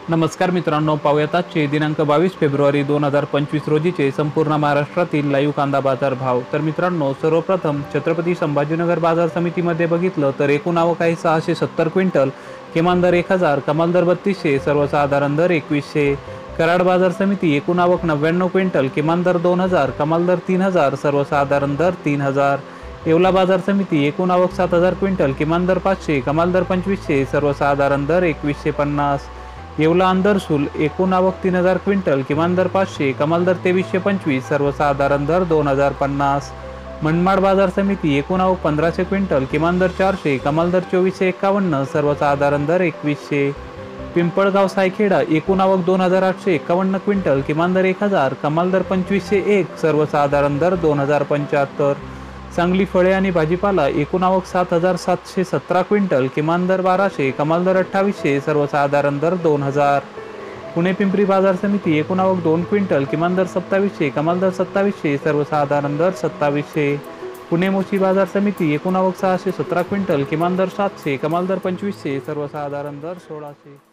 नमस्कार मित्रांनो, पाहूयात आजचे दिनांक 22 फेब्रुवारी 2025 रोजीचे संपूर्ण महाराष्ट्रातील लाईव्ह कांदा बाजार भाव। तर मित्रांनो, सर्वप्रथम छत्रपती संभाजीनगर बाजार समितीमध्ये बघितलं तर एकूण आवक आहे 670 क्विंटल, किमान दर 1000, कमाल दर 3200, सर्वसाधारण दर 2100। कराड बाजार समिती एकूण आवक 99 क्विंटल, किमान दर 2000, कमाल दर 3000, सर्वसाधारण दर 3000। येवला बाजार समिती एकूण आवक 7000 क्विंटल, किमान दर 500, कमाल दर 2500, सर्वसाधारण दर 2150। येवला अंदरसूल एकूण आवक 3000 क्विंटल, किमान दर 500, कमाल दर 2325, सर्वसाधारण दर 2050। मनमाड बाजार समिती एकूण आवक 1500 क्विंटल, किमान दर 400, कमाल दर 2451, सर्वसाधारण दर 2100। पिंपळगाव सायखेडा एकूण आवक 2851 क्विंटल, किमान दर 1000, कमाल दर 2501, सर्वसाधारण दर 2075। सांगली फळे आणि भाजीपाला एकूण आवक 7717 क्विंटल, किमान दर 1200, कमाल दर 2800, सर्वसाधारण दर 2000। पुणे पिंपरी बाजार समिती एकूण आवक 2 क्विंटल, किमान दर 2700, कमाल दर 2700, सर्वसाधारण दर 2700। पुणे मोशी बाजार समिती एकूण आवक 617 क्विंटल, किमान दर 700, कमाल दर 2500, सर्वसाधारण दर 1600।